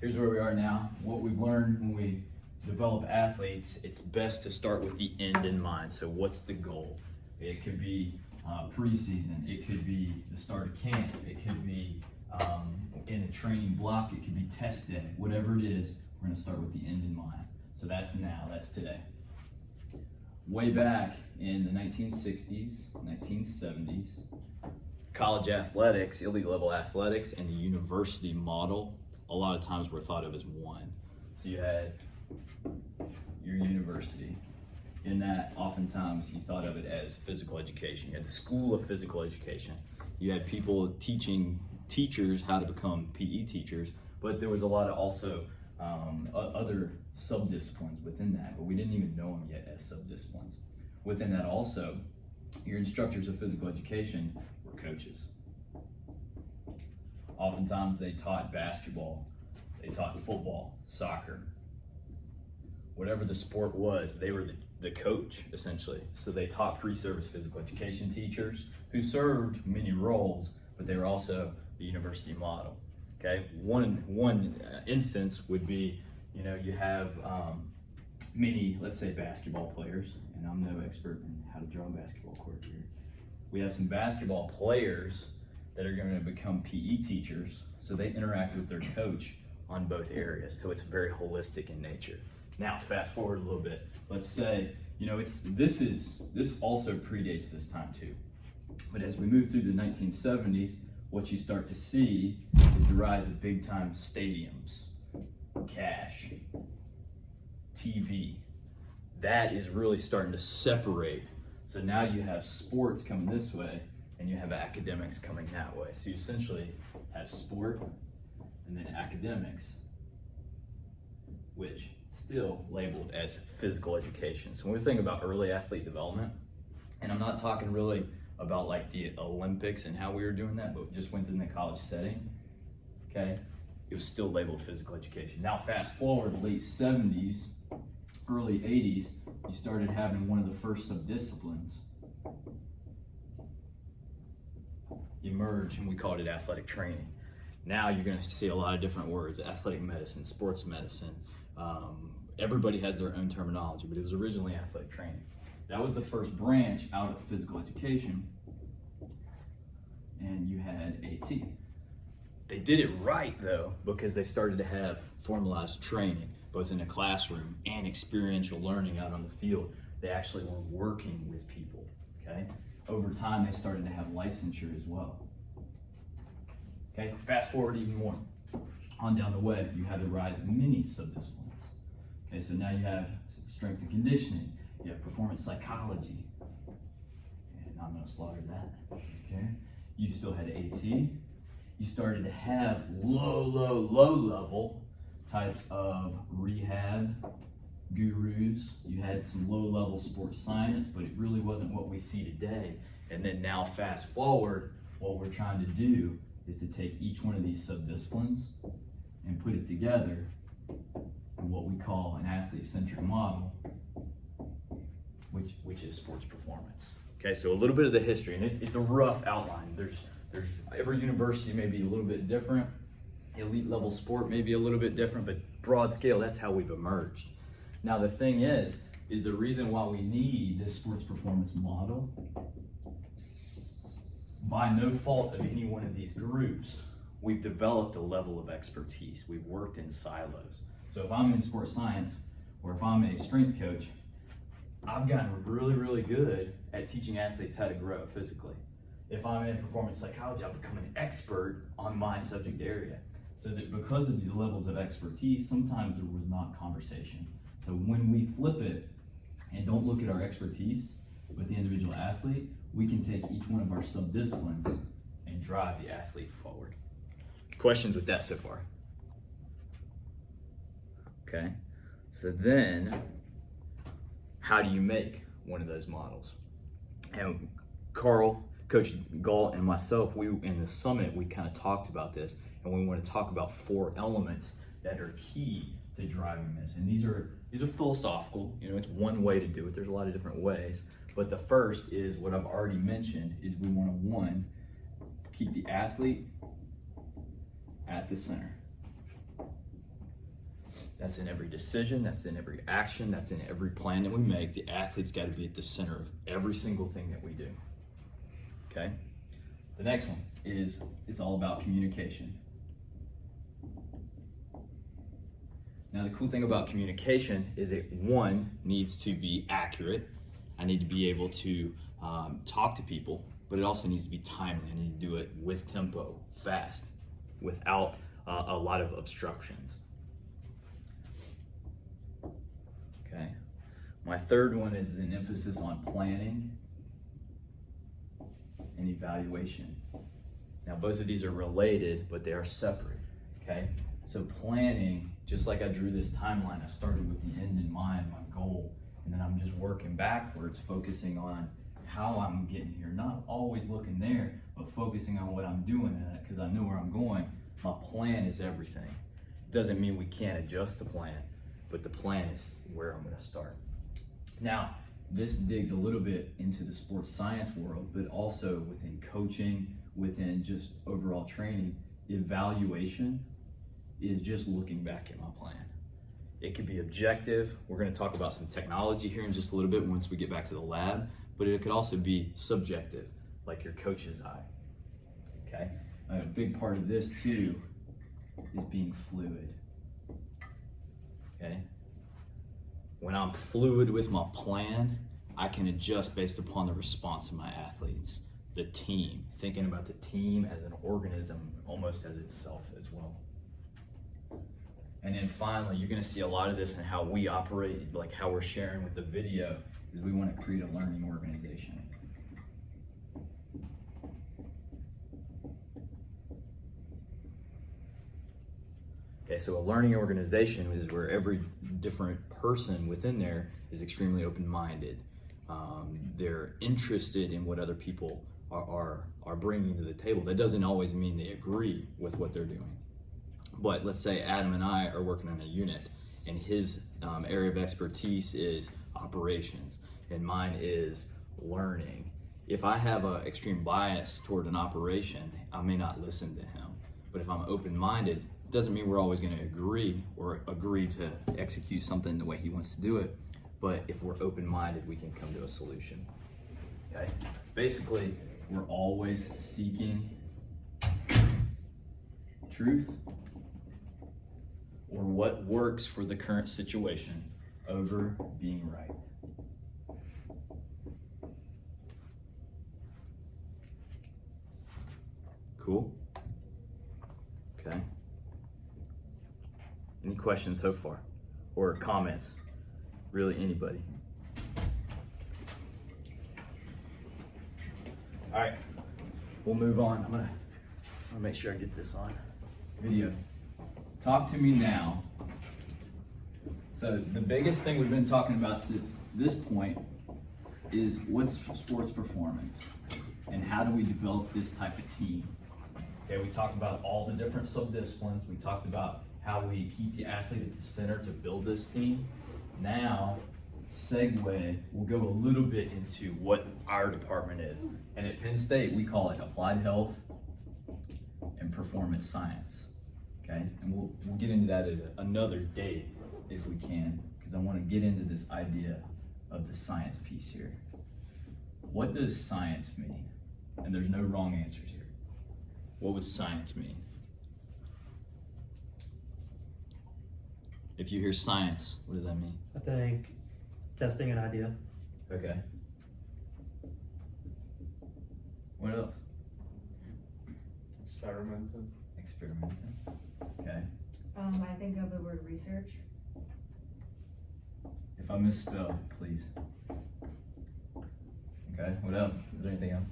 here's where we are now. What we've learned when we develop athletes, it's best to start with the end in mind. So what's the goal? It could be preseason, it could be the start of camp, it could be in a training block, it could be test day, whatever it is, we're gonna start with the end in mind. So that's now, that's today. Way back in the 1960s, 1970s, college athletics, elite level athletics, and the university model, a lot of times were thought of as one. So you had your university. In that, oftentimes you thought of it as physical education. You had the school of physical education. You had people teaching teachers how to become PE teachers, but there was a lot of also other sub-disciplines within that, but we didn't even know them yet as sub-disciplines. Within that also, your instructors of physical education were coaches. Oftentimes they taught basketball, they taught football, soccer, whatever the sport was, they were the coach, essentially. So they taught pre-service physical education teachers who served many roles, but they were also the university model. Okay, one instance would be, you have many, let's say, basketball players, and I'm no expert in how to draw a basketball court here. We have some basketball players that are going to become PE teachers, so they interact with their coach on both areas, so it's very holistic in nature. Now, fast forward a little bit. Let's say, this also predates this time too. But as we move through the 1970s, what you start to see is the rise of big time stadiums, cash, TV. That is really starting to separate. So now you have sports coming this way and you have academics coming that way. So you essentially have sport and then academics, which still labeled as physical education. So when we think about early athlete development, and I'm not talking really about like the Olympics and how we were doing that, but just within the college setting, okay, it was still labeled physical education. Now fast forward late 70s, early 80s, you started having one of the first sub-disciplines emerge, and we called it athletic training. Now you're gonna see a lot of different words: athletic medicine, sports medicine. Everybody has their own terminology, but it was originally athletic training. That was the first branch out of physical education, and you had AT. They did it right though, because they started to have formalized training, both in the classroom and experiential learning out on the field. They actually were working with people, okay? Over time, they started to have licensure as well. Okay, fast forward even more. On down the way, you have the rise of many sub-disciplines. Okay, so now you have strength and conditioning, you have performance psychology, and I'm gonna slaughter that, okay? You still had AT. You started to have low level types of rehab gurus. You had some low level sports science, but it really wasn't what we see today. And then now fast forward, what we're trying to do is to take each one of these sub-disciplines and put it together in what we call an athlete-centric model, which is sports performance. Okay, so a little bit of the history, and it's a rough outline. There's every university may be a little bit different. Elite level sport may be a little bit different, but broad scale, that's how we've emerged. Now the thing is the reason why we need this sports performance model, by no fault of any one of these groups, we've developed a level of expertise. We've worked in silos. So if I'm in sports science, or if I'm a strength coach, I've gotten really good at teaching athletes how to grow physically. If I'm in performance psychology, I've become an expert on my subject area. So that because of the levels of expertise, sometimes there was not conversation. So when we flip it and don't look at our expertise with the individual athlete, we can take each one of our sub-disciplines and drive the athlete forward. Questions with that so far? Okay, so then how do you make one of those models? And Carl, Coach Galt, and myself, we in the summit, we kind of talked about this, and we want to talk about 4 elements that are key to driving this. And these are philosophical. It's one way to do it. There's a lot of different ways, but the first is what I've already mentioned: is we want to, 1, keep the athlete at the center. That's in every decision, that's in every action, that's in every plan that we make. The athlete's got to be at the center of every single thing that we do. Okay? The next one is it's all about communication. Now, the cool thing about communication is it, one, needs to be accurate. I need to be able to talk to people, but it also needs to be timely. I need to do it with tempo, fast, without a lot of obstructions. Okay. My third one is an emphasis on planning and evaluation. Now, both of these are related, but they are separate. Okay. So planning, just like I drew this timeline, I started with the end in mind, my goal, and then I'm just working backwards, focusing on how I'm getting here. Not always looking there, but focusing on what I'm doing because I know where I'm going. My plan is everything. It doesn't mean we can't adjust the plan, but the plan is where I'm going to start. Now, this digs a little bit into the sports science world, but also within coaching, within just overall training. Evaluation is just looking back at my plan. It could be objective. We're going to talk about some technology here in just a little bit once we get back to the lab, but it could also be subjective, like your coach's eye. Okay? A big part of this too is being fluid. Okay? When I'm fluid with my plan, I can adjust based upon the response of my athletes, the team, thinking about the team as an organism almost as itself as well. And then finally, you're going to see a lot of this in how we operate, like how we're sharing with the video, is we want to create a learning organization. Okay, so a learning organization is where every different person within there is extremely open-minded. They're interested in what other people are bringing to the table. That doesn't always mean they agree with what they're doing. But let's say Adam and I are working on a unit, and his area of expertise is operations, and mine is learning. If I have an extreme bias toward an operation, I may not listen to him. But if I'm open-minded, it doesn't mean we're always going to agree or agree to execute something the way he wants to do it. But if we're open-minded, we can come to a solution. Okay? Basically, we're always seeking truth or what works for the current situation over being right. Cool? Okay. Any questions so far? Or comments? Really, anybody? All right, we'll move on. I'm gonna make sure I get this on video. Talk to me now. So the biggest thing we've been talking about to this point is what's sports performance and how do we develop this type of team. Okay, we talked about all the different sub-disciplines. We talked about how we keep the athlete at the center to build this team. Now, we'll go a little bit into what our department is. And at Penn State, we call it Applied Health and Performance Science. Okay, and we'll get into that at another date if we can, because I want to get into this idea of the science piece here. What does science mean? And there's no wrong answers here. What would science mean? If you hear science, what does that mean? I think testing an idea. Okay. What else? Experimenting. Experimenting. Okay. I think of the word research. If I misspell, please. Okay, what else? Is there anything else?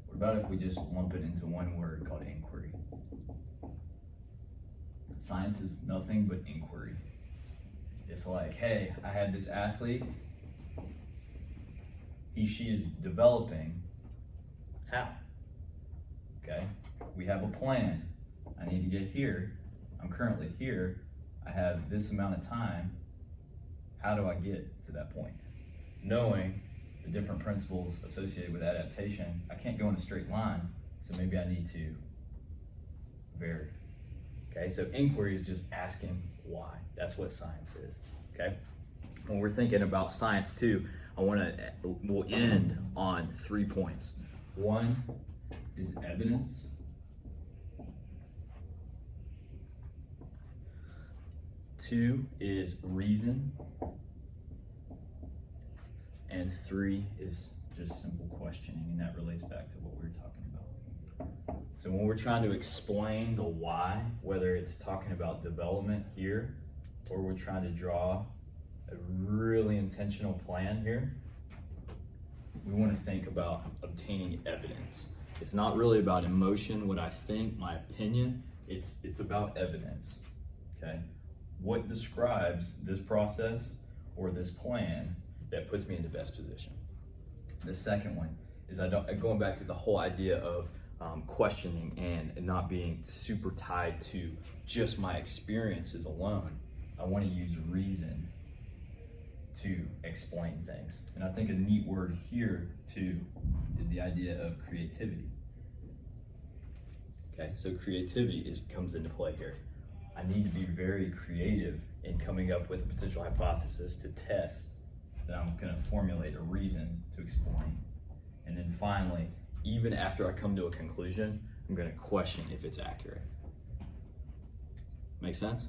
What about if we just lump it into one word called inquiry? Science is nothing but inquiry. It's like, hey, I had this athlete. She is developing. How? Okay, we have a plan. I need to get here. I'm currently here. I have this amount of time. How do I get to that point? Knowing the different principles associated with adaptation, I can't go in a straight line. So maybe I need to vary. Okay, so inquiry is just asking why. That's what science is. Okay, when we're thinking about science too, we'll end on 3 points. One is evidence. Two is reason. And three is just simple questioning, and that relates back to what we were talking about. So when we're trying to explain the why, whether it's talking about development here, or we're trying to draw a really intentional plan here, we want to think about obtaining evidence. It's not really about emotion, what I think, my opinion, it's about evidence, okay? What describes this process or this plan that puts me in the best position? The second one is going back to the whole idea of questioning and not being super tied to just my experiences alone. I want to use reason to explain things. And I think a neat word here too is the idea of creativity. Okay, so creativity comes into play here. I need to be very creative in coming up with a potential hypothesis to test. Then I'm going to formulate a reason to explain. And then finally, even after I come to a conclusion, I'm going to question if it's accurate. Make sense?